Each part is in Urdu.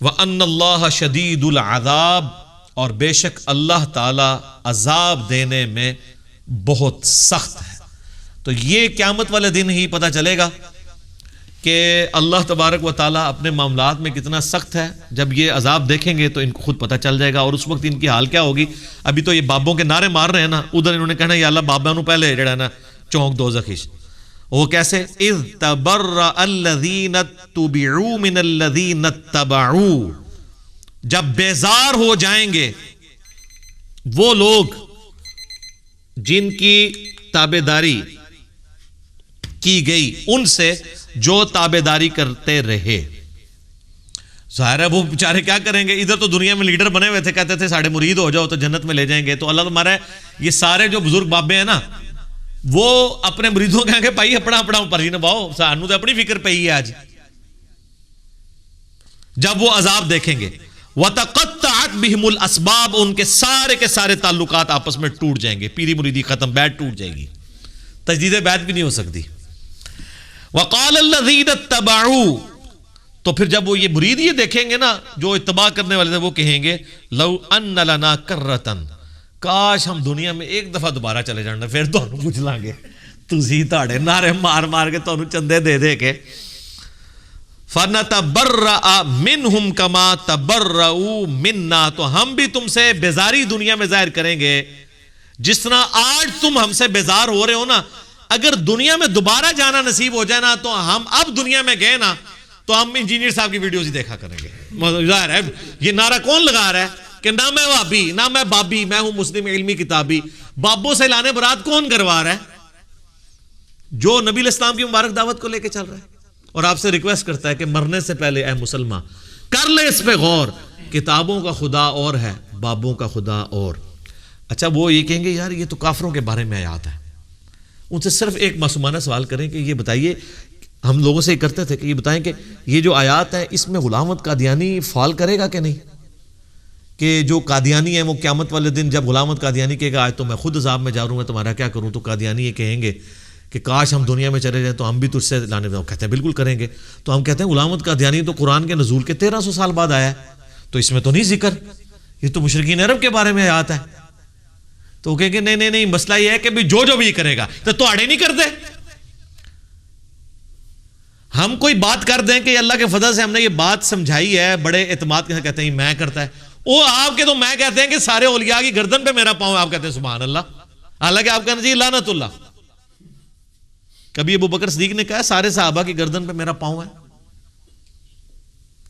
وَأَنَّ اللَّهَ شَدِيدُ الْعَذَابِ، اور بے شک اللہ تعالی عذاب دینے میں بہت سخت ہے۔ تو یہ قیامت والے دن ہی پتہ چلے گا کہ اللہ تبارک و تعالیٰ اپنے معاملات میں کتنا سخت ہے۔ جب یہ عذاب دیکھیں گے تو ان کو خود پتہ چل جائے گا، اور اس وقت ان کی حال کیا ہوگی۔ ابھی تو یہ بابوں کے نعرے مار رہے ہیں نا، ادھر انہوں نے کہنا یا اللہ بابا نو پہلے جڑا ہے نا چونک دوزخ۔ وہ کیسے؟ اذ تبرأ الذین اتبعوا من الذین اتبعوا، جب بیزار ہو جائیں گے وہ لوگ جن کی تابعداری کی گئی ان سے جو تابعداری کرتے رہے۔ ظاہر ہے وہ بیچارے کیا کریں گے، ادھر تو دنیا میں لیڈر بنے ہوئے تھے، کہتے تھے ساڑھے مرید ہو جاؤ تو جنت میں لے جائیں گے۔ تو اللہ تمہارا یہ سارے جو بزرگ بابے ہیں نا، وہ اپنے مریدوں کہیں گے بھائی اپنا اپنا پرچی نبھاؤ، سانو تو اپنی فکر پئی ہے آج۔ جب وہ عذاب دیکھیں گے وَتَقَطَّعَتْ بِهِمُ الْأَسْبَابُ، ان کے سارے تعلقات آپس میں ٹوٹ جائیں گے، پیری مریدی ختم، بیعت ٹوٹ جائے گی، تجدید بیعت بھی نہیں ہو سکتی۔ وَقَالَ الَّذِينَ اتَّبَعُوا، تو پھر جب وہ یہ مرید یہ دیکھیں گے نا جو اتباع کرنے والے تھے، وہ کہیں گے لَوْ أَنَّ لَنَا كَرَّةً، کاش ہم دنیا میں ایک دفعہ دوبارہ چلے جانا، پھر تو انہوں پوچھ لیں گے تُسی تاڑے نعرے مار کے تو انہوں چندے دے کے۔ فَنَتَبَرَّأَ مِنْهُمْ كَمَا تَبَرَّؤُوا مِنَّا، تو ہم بھی تم سے بیزاری دنیا میں ظاہر کریں گے جس طرح آج تم ہم سے بیزار ہو رہے ہو نا۔ اگر دنیا میں دوبارہ جانا نصیب ہو جائے نا تو ہم اب دنیا میں گئے نا تو ہم انجینئر صاحب کی ویڈیوز ہی دیکھا کریں گے۔ ظاہر ہے یہ نعرہ کون لگا رہا ہے کہ نہ میں وابی نہ میں بابی، میں ہوں مسلم علمی کتابی۔ بابوں سے لانے برات کون کروا رہا ہے؟ جو نبی علیہ السلام کی مبارک دعوت کو لے کے چل رہا ہے، اور آپ سے ریکویسٹ کرتا ہے کہ مرنے سے پہلے اے مسلمان کر لے اس پہ غور، کتابوں کا خدا اور ہے، بابوں کا خدا اور۔ اچھا وہ یہ کہیں گے یار یہ تو کافروں کے بارے میں آیات ہے، ان سے صرف ایک معصومانہ سوال کریں کہ یہ بتائیے، ہم لوگوں سے یہ کرتے تھے کہ یہ بتائیں کہ یہ جو آیات ہے اس میں غلام احمد قادیانی فال کرے گا کہ نہیں؟ کہ جو قادیانی ہیں وہ قیامت والے دن جب غلام احمد قادیانی کہے گا آج تو میں خود عذاب میں جا رہا ہوں، میں تمہارا کیا کروں، تو قادیانی یہ کہیں گے کہ کاش ہم دنیا میں چلے جائیں تو ہم بھی تجھ سے لانے میں، کہتے ہیں بالکل کریں گے۔ تو ہم کہتے ہیں غلام احمد قادیانی تو قرآن کے نزول کے 1300 سال بعد آیا ہے، تو اس میں تو نہیں ذکر، یہ تو مشرکین عرب کے بارے میں آیات ہے۔ تو وہ کہیں گے نہیں مسئلہ یہ ہے کہ جو بھی کرے گا تو آڑے نہیں کر دے۔ ہم کوئی بات کر دیں کہ اللہ کے فضل سے ہم نے یہ بات سمجھائی ہے بڑے اعتماد کے ساتھ، کہتے ہیں میں کرتا ہے وہ آپ کے، تو میں کہتے ہیں کہ سارے اولیاء کی گردن پہ میرا پاؤں ہے، آپ کہتے ہیں سبحان اللہ، حالانکہ آپ کہنا چاہیے لعنت اللہ۔ کبھی ابو بکر صدیق نے کہا سارے صحابہ کی گردن پہ میرا پاؤں ہے؟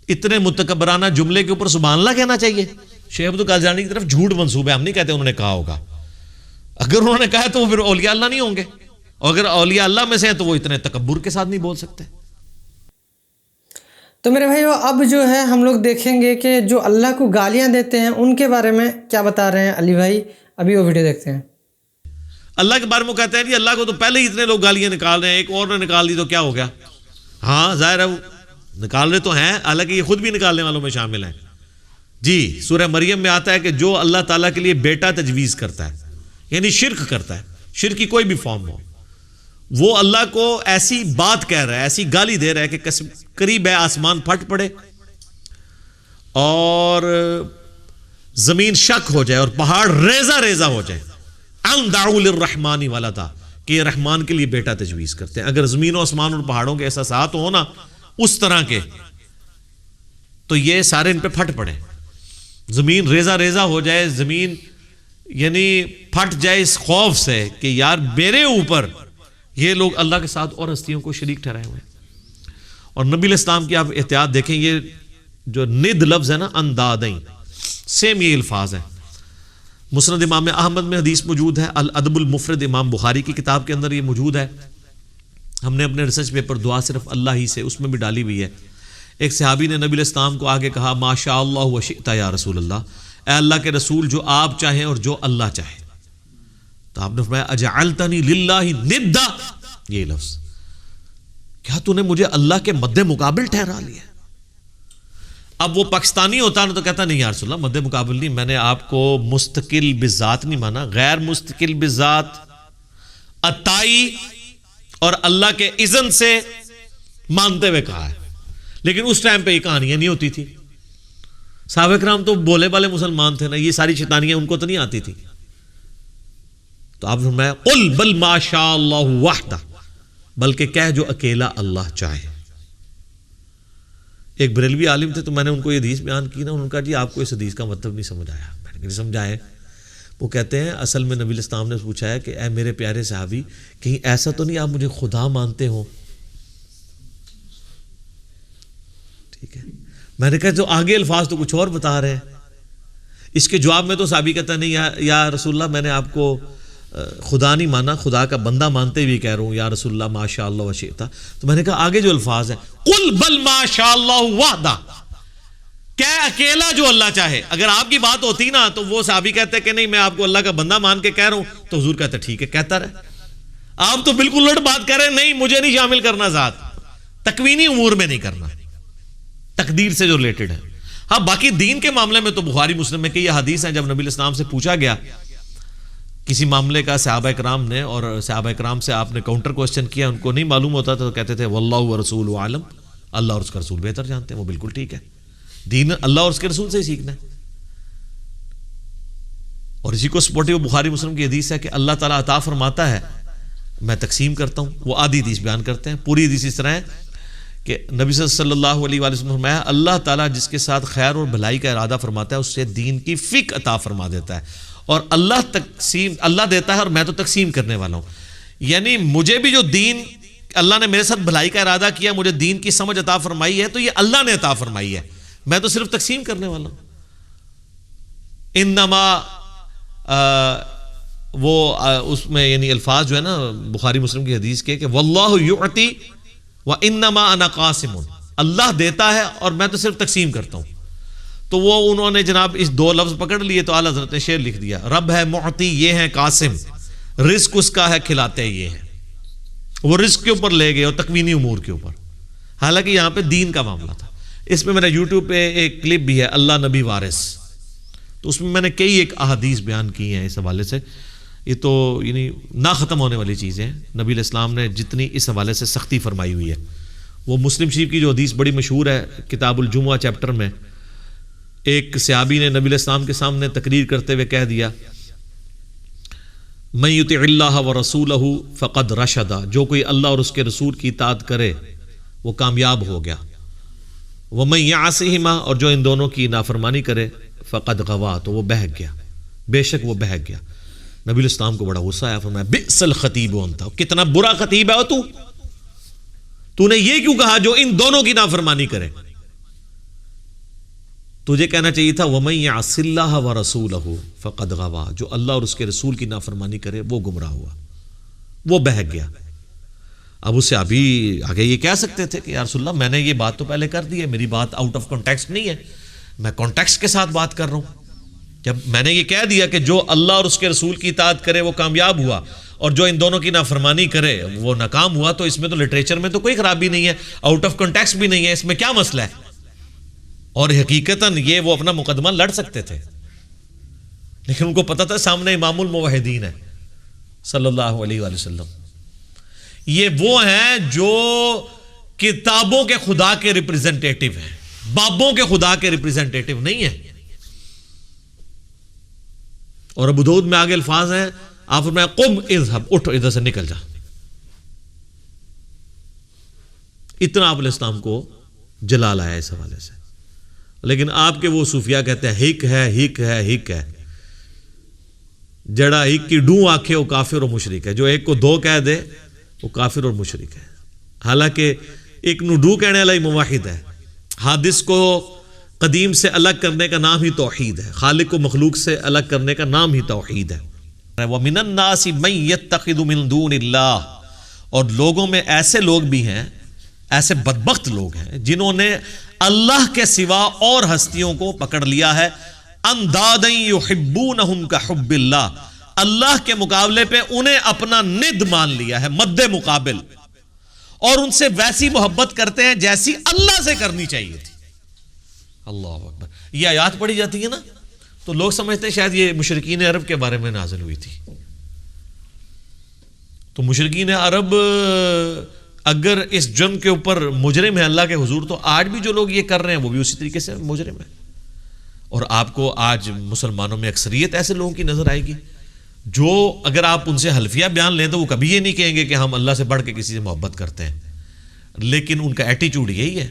اتنے متکبرانہ جملے کے اوپر سبحان اللہ کہنا چاہیے؟ شیخ عبد القادر کی طرف جھوٹ منسوب ہے، ہم نہیں کہتے انہوں نے کہا ہوگا، اگر انہوں نے کہا تو وہ پھر اولیاء اللہ نہیں ہوں گے، اور اگر اولیاء اللہ میں سے ہیں تو وہ اتنے تکبر کے ساتھ نہیں بول سکتے۔ تو میرے بھائیو اب جو ہے ہم لوگ دیکھیں گے کہ جو اللہ کو گالیاں دیتے ہیں ان کے بارے میں کیا بتا رہے ہیں علی بھائی، ابھی وہ ویڈیو دیکھتے ہیں۔ اللہ کے بارے میں کہتے ہیں جی اللہ کو تو پہلے ہی اتنے لوگ گالیاں نکال رہے ہیں، ایک اور نے نکال دی تو کیا ہو گیا؟ ہاں ظاہر ہے وہ نکال رہے تو ہیں، حالانکہ یہ خود بھی نکالنے والوں میں شامل ہیں۔ جی سورہ مریم میں آتا ہے کہ جو اللہ تعالیٰ کے لیے بیٹا تجویز کرتا ہے، یعنی شرک کرتا ہے، شرک کی کوئی بھی فارم ہو، وہ اللہ کو ایسی بات کہہ رہا ہے، ایسی گالی دے رہا ہے کہ قریب ہے آسمان پھٹ پڑے اور زمین شک ہو جائے اور پہاڑ ریزہ ریزہ ہو جائے۔ ان دعوا للرحمن ولدا، کہ یہ رحمان کے لیے بیٹا تجویز کرتے ہیں۔ اگر زمین و آسمان اور پہاڑوں کے احساسات ہو نا اس طرح کے، تو یہ سارے ان پہ پھٹ پڑے، زمین ریزہ ریزہ ہو جائے، زمین یعنی پھٹ جائے اس خوف سے کہ یار میرے اوپر یہ لوگ اللہ کے ساتھ اور ہستیوں کو شریک ٹھہرائے ہوئے ہیں۔ اور نبی علیہ السلام کی آپ احتیاط دیکھیں، یہ جو ند لفظ ہے نا اندادیں، سیم یہ الفاظ ہیں۔ مسند امام احمد میں حدیث موجود ہے، الادب المفرد امام بخاری کی کتاب کے اندر یہ موجود ہے۔ ہم نے اپنے ریسرچ پیپر دعا صرف اللہ ہی سے اس میں بھی ڈالی ہوئی ہے۔ ایک صحابی نے نبی علیہ السلام کو آگے کہا ما شاء اللہ و شئت یا رسول اللہ، اے اللہ کے رسول جو آپ چاہیں اور جو اللہ چاہے۔ تو آپ نے فرمایا اجعلتنی للہ ندا، یہ لفظ، کیا تو نے مجھے اللہ کے مد مقابل ٹھہرا لیا؟ اب وہ پاکستانی ہوتا نا تو کہتا نہیں یا رسول اللہ مد مقابل نہیں، میں نے آپ کو مستقل بذات نہیں مانا، غیر مستقل بذات عطائی اور اللہ کے اذن سے مانتے ہوئے کہا ہے۔ لیکن اس ٹائم پہ یہ کہانیاں نہیں ہوتی تھی، صحابہ کرام تو بولے والے مسلمان تھے نا, یہ ساری شیطانیاں ان کو تو نہیں آتی تھی. تو آپ فرمایا قل بل ما شاء اللہ وحدہ, بلکہ کہہ جو اکیلا اللہ چاہے. ایک بریلوی عالم تھے, تو میں نے ان کو یہ حدیث بیان کی نا, انہوں نے کہا جی آپ کو اس حدیث کا مطلب نہیں سمجھ آیا. میں نے نہیں سمجھایا. وہ کہتے ہیں اصل میں نبی علیہ السلام نے پوچھا ہے کہ اے میرے پیارے صحابی, کہیں ایسا تو نہیں آپ مجھے خدا مانتے ہو؟ ٹھیک ہے. میں نے کہا تو آگے الفاظ تو کچھ اور بتا رہے ہیں. اس کے جواب میں تو صحابی کہتا نہیں یا رسول اللہ, میں نے آپ کو خدا نہیں مانا, خدا کا بندہ مانتے ہوئے کہہ رہا ہوں یا رسول اللہ ما شاء اللہ وشئتا. تو میں نے کہا آگے جو الفاظ ہیں قل بل ما شاء اللہ وحدہ, کہ اکیلا جو اللہ چاہے. اگر آپ کی بات ہوتی نا تو وہ صحابی کہتے کہ نہیں میں آپ کو اللہ کا بندہ مان کے کہہ رہا ہوں, تو حضور کہتے ٹھیک ہے کہتا رہے. آپ تو بالکل الٹ بات کر رہے ہیں, نہیں مجھے نہیں شامل کرنا ذات, تکوینی امور میں نہیں کرنا, تقدیر سے جو ریلیٹڈ ہے. ہاں باقی دین کے معاملے میں تو بخاری مسلم میں کئی حدیث ہیں. جب نبی علیہ السلام سے پوچھا گیا کسی معاملے کا صحابہ کرام نے, اور صحابہ کرام سے آپ نے کاؤنٹر کوسچن کیا, ان کو نہیں معلوم ہوتا تو کہتے تھے واللہ ورسولہ عالم, اللہ اور اس کا رسول بہتر جانتے ہیں. وہ بالکل ٹھیک ہے, دین اللہ اور اس کے رسول سے ہی سیکھنا ہے. اور اسی کو سپورٹیو بخاری مسلم کی حدیث ہے کہ اللہ تعالیٰ عطا فرماتا ہے, میں تقسیم کرتا ہوں. وہ آدھی حدیث بیان کرتے ہیں, پوری حدیث اس طرح ہے کہ نبی صلی اللہ علیہ وآلہ وسلم فرمایا اللہ تعالیٰ جس کے ساتھ خیر اور بھلائی کا ارادہ فرماتا ہے اس سے دین کی فقہ عطا فرما دیتا ہے. اور اللہ دیتا ہے اور میں تو تقسیم کرنے والا ہوں. یعنی مجھے بھی جو دین اللہ نے میرے ساتھ بھلائی کا ارادہ کیا, مجھے دین کی سمجھ عطا فرمائی ہے, تو یہ اللہ نے عطا فرمائی ہے, میں تو صرف تقسیم کرنے والا ہوں. انما وہ اس میں یعنی الفاظ جو ہے نا بخاری مسلم کی حدیث کے کہ واللہ یعطی وانما انا قاسم, اللہ دیتا ہے اور میں تو صرف تقسیم کرتا ہوں. تو وہ انہوں نے جناب اس دو لفظ پکڑ لیے, تو اعلیٰ حضرت نے شعر لکھ دیا, رب ہے معطی یہ ہے قاسم, رزق اس کا ہے کھلاتے یہ ہیں. وہ رزق کے اوپر لے گئے اور تکوینی امور کے اوپر, حالانکہ یہاں پہ دین کا معاملہ تھا. اس میں میرا یوٹیوب پہ ایک کلپ بھی ہے اللہ نبی وارث, تو اس میں میں نے کئی ایک احادیث بیان کی ہیں اس حوالے سے. یہ تو یعنی نہ ختم ہونے والی چیزیں ہیں. نبی علیہ السلام نے جتنی اس حوالے سے سختی فرمائی ہوئی ہے, وہ مسلم شریف کی جو حدیث بڑی مشہور ہے کتاب الجمعہ چیپٹر میں, ایک صحابی نے نبی علیہ السلام کے سامنے تقریر کرتے ہوئے کہہ دیا من یطع اللہ ورسولہ فقد رشد, جو کوئی اللہ اور اس کے رسول کی اطاعت کرے وہ کامیاب ہو گیا. ومن یعصہما, اور جو ان دونوں کی نافرمانی کرے فقد غوا, تو وہ بہک گیا, بے شک وہ بہک گیا. نبی علیہ السلام کو بڑا غصہ آیا, فرمایا بئس الخطیب انت, کتنا برا خطیب ہے تو نے یہ کیوں کہا جو ان دونوں کی نافرمانی کرے. تجھے کہنا چاہیے تھا وَمَن يَعْصِ اللَّهَ وَرَسُولَهُ فَقَدْ غَوَىٰ, جو اللہ اور اس کے رسول کی نافرمانی کرے وہ گمراہ ہوا, وہ بہک گیا. اب اس سے ابھی آگے یہ کہہ سکتے تھے کہ یا رسول اللہ میں نے یہ بات تو پہلے کر دی ہے, میری بات آؤٹ آف کانٹیکسٹ نہیں ہے, میں کانٹیکسٹ کے ساتھ بات کر رہا ہوں. جب میں نے یہ کہہ دیا کہ جو اللہ اور اس کے رسول کی اطاعت کرے وہ کامیاب ہوا, اور جو ان دونوں کی نافرمانی کرے وہ ناکام ہوا, تو اس میں تو لٹریچر میں تو کوئی خرابی نہیں ہے, آؤٹ آف کانٹیکسٹ بھی نہیں ہے, اس میں کیا مسئلہ ہے. اور حقیقتاً یہ وہ اپنا مقدمہ لڑ سکتے تھے, لیکن ان کو پتا تھا سامنے امام الموحدین ہے صلی اللہ علیہ وآلہ وسلم. یہ وہ ہیں جو کتابوں کے خدا کے ریپریزنٹیٹو ہیں, بابوں کے خدا کے ریپریزنٹیٹو نہیں ہیں. اور ابو داؤد میں آگے الفاظ ہیں, آپ فرمایا قم اذهب, اٹھو ادھر سے نکل جا. اتنا آپ علیہ السلام کو جلال آیا اس حوالے سے. لیکن آپ کے وہ صوفیاء کہتے ہیں ہک ہے ہک ہے ہک ہے, جڑا ہک کی ڈوں آنکھے وہ کافر اور مشرک ہے, جو ایک کو دو کہہ دے وہ کافر اور مشرک ہے. حالانکہ ایک نو ڈو کہنے والا ہی موحد ہے. حادث کو قدیم سے الگ کرنے کا نام ہی توحید ہے, خالق کو مخلوق سے الگ کرنے کا نام ہی توحید ہے. وَمِنَ النَّاسِ مَن يَتَّخِذُ مِن دُونِ اللَّهِ, اور لوگوں میں ایسے لوگ بھی ہیں, ایسے بدبخت لوگ ہیں جنہوں نے اللہ کے سوا اور ہستیوں کو پکڑ لیا ہے. اندادًا یحبونہم کحب اللہ, اللہ کے مقابلے پہ انہیں اپنا ند مان لیا ہے, مد مقابل, اور ان سے ویسی محبت کرتے ہیں جیسی اللہ سے کرنی چاہیے تھی. اللہ اکبر. یہ آیات پڑھی جاتی ہے نا تو لوگ سمجھتے ہیں شاید یہ مشرکین عرب کے بارے میں نازل ہوئی تھی. تو مشرکین عرب اگر اس جرم کے اوپر مجرم ہے اللہ کے حضور, تو آج بھی جو لوگ یہ کر رہے ہیں وہ بھی اسی طریقے سے مجرم ہے. اور آپ کو آج مسلمانوں میں اکثریت ایسے لوگوں کی نظر آئے گی جو اگر آپ ان سے حلفیہ بیان لیں تو وہ کبھی یہ نہیں کہیں گے کہ ہم اللہ سے بڑھ کے کسی سے محبت کرتے ہیں، لیکن ان کا ایٹیٹیوڈ یہی ہے.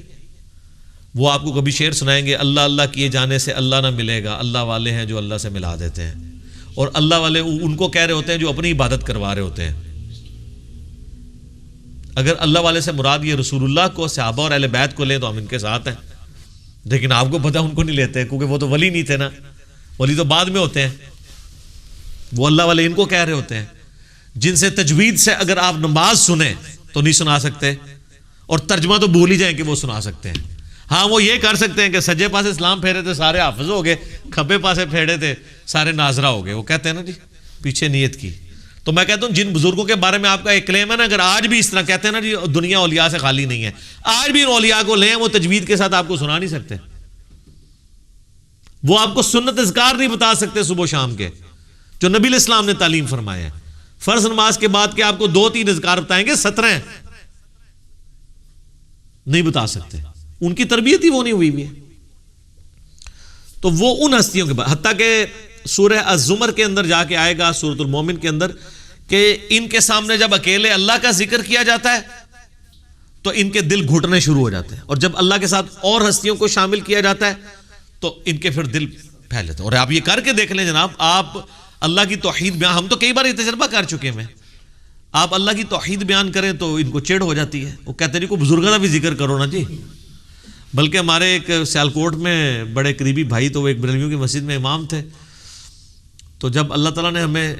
وہ آپ کو کبھی شعر سنائیں گے، اللہ اللہ کیے جانے سے اللہ نہ ملے گا، اللہ والے ہیں جو اللہ سے ملا دیتے ہیں. اور اللہ والے ان کو کہہ رہے ہوتے ہیں جو اپنی عبادت کروا رہے ہوتے ہیں. اگر اللہ والے سے مراد یہ رسول اللہ کو، صحابہ اور اہل بیت کو لیں تو ہم ان کے ساتھ ہیں، لیکن آپ کو پتہ ان کو نہیں لیتے کیونکہ وہ تو ولی نہیں تھے نا، ولی تو بعد میں ہوتے ہیں. وہ اللہ والے ان کو کہہ رہے ہوتے ہیں جن سے تجوید سے اگر آپ نماز سنیں تو نہیں سنا سکتے، اور ترجمہ تو بھول ہی جائیں کہ وہ سنا سکتے ہیں. ہاں وہ یہ کر سکتے ہیں کہ سجے پاسے اسلام پھیرے تھے سارے حافظ ہو گئے، کھبے پاسے پھیرے تھے سارے ناظرہ ہو گئے. وہ کہتے ہیں نا جی پیچھے نیت کی. تو میں کہتا ہوں جن بزرگوں کے بارے میں آپ کا ایک کلیم ہے نا، اگر آج بھی اس طرح کہتے ہیں نا جی دنیا اولیاء سے خالی نہیں ہے، آج بھی ان اولیاء کو لیں، وہ تجوید کے ساتھ آپ کو سنا نہیں سکتے. وہ آپ کو سنت اذکار نہیں بتا سکتے صبح و شام کے جو نبی علیہ السلام نے تعلیم فرمائے ہیں. فرض نماز کے بعد کے آپ کو 2-3 اذکار بتائیں گے، 17 نہیں بتا سکتے. ان کی تربیت ہی وہ نہیں ہوئی ہے. تو وہ ان ہستیوں کے بعد، حتیٰ کہ سورہ الزمر کے اندر جا کے آئے گا، سورۃ المومن کے اندر، کہ ان کے سامنے جب اکیلے اللہ کا ذکر کیا جاتا ہے تو ان کے دل گھٹنے شروع ہو جاتے ہیں، اور جب اللہ کے ساتھ اور ہستیوں کو شامل کیا جاتا ہے تو ان کے پھر دل پھیل جاتے ہیں. اور آپ یہ کر کے دیکھ لیں جناب، آپ اللہ کی توحید بیان، ہم تو کئی بار یہ تجربہ کر چکے ہیں، آپ اللہ کی توحید بیان کریں تو ان کو چڑ ہو جاتی ہے. وہ کہتے ہیں کوئی بزرگوں کا بھی ذکر کرو نا جی. بلکہ ہمارے ایک سیالکوٹ میں بڑے قریبی بھائی، تو وہ ایک بریلویوں کی مسجد میں امام تھے، تو جب اللہ تعالیٰ نے ہمیں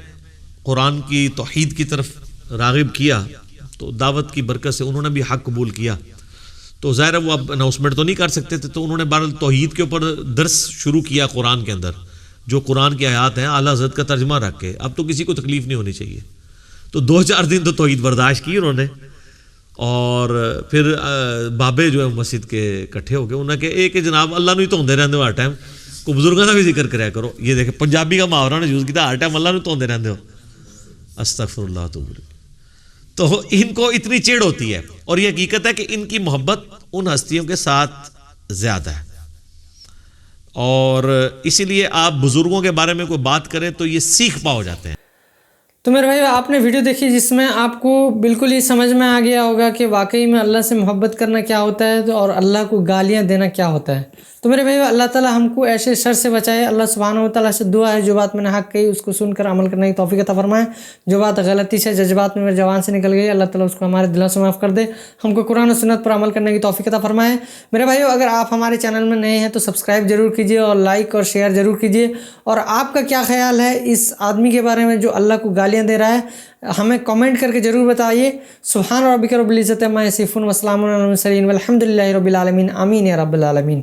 قرآن کی توحید کی طرف راغب کیا تو دعوت کی برکت سے انہوں نے بھی حق قبول کیا. تو ظاہر ہے وہ اب اناؤنسمنٹ تو نہیں کر سکتے تھے، تو انہوں نے بہرحال توحید کے اوپر درس شروع کیا قرآن کے اندر، جو قرآن کی آیات ہیں اعلیٰ حضرت کا ترجمہ رکھ کے. اب تو کسی کو تکلیف نہیں ہونی چاہیے. تو 2-4 دن تو توحید برداشت کی انہوں نے، اور پھر بابے جو ہے مسجد کے اکٹھے ہو گئے. انہوں نے کہا ایک جناب اللہ نہیں دھوندے رہندے ہو ہر ٹائم، کو بزرگوں کا بھی ذکر کریا کرو. یہ دیکھیں پنجابی کا محاورہ نے یوز کیا، ہر ٹائم اللہ نہیں دھوندے رہندے ہو، استغفر اللہ. تو ان کو اتنی چڑ ہوتی ہے، اور یہ حقیقت ہے کہ ان کی محبت ان ہستیوں کے ساتھ زیادہ ہے. اور اسی لیے آپ بزرگوں کے بارے میں کوئی بات کریں تو یہ سیکھ پا ہو جاتے ہیں. تو میرے بھائی آپ نے ویڈیو دیکھی جس میں آپ کو بالکل یہ سمجھ میں آ گیا ہوگا کہ واقعی میں اللہ سے محبت کرنا کیا ہوتا ہے اور اللہ کو گالیاں دینا کیا ہوتا ہے. تو میرے بھائی اللہ تعالیٰ ہم کو ایسے شر سے بچائے. اللہ سبحانہ و تعالیٰ سے دعا ہے جو بات میں نے حق کہی اس کو سن کر عمل کرنے کی توفیق عطا فرمائے. جو بات غلطی سے جذبات میں میرے زبان سے نکل گئی اللہ تعالیٰ اس کو ہمارے دلوں سے معاف کر دے. ہم کو قرآن و سنت پر عمل کرنے کی توفیق عطا فرمائے. میرے بھائیو اگر آپ ہمارے چینل میں نئے ہیں تو سبسکرائب ضرور کیجیے اور لائک اور شیئر ضرور کیجیے. اور آپ کا کیا خیال ہے اس آدمی کے بارے میں جو اللہ کو گالیاں دے رہا ہے، ہمیں کمنٹ کر کے ضرور بتائیے. سبحان ربک رب العزت عما یصفون وسلام علی المرسلین والحمد للہ رب العالمین. آمین یا رب العالمین.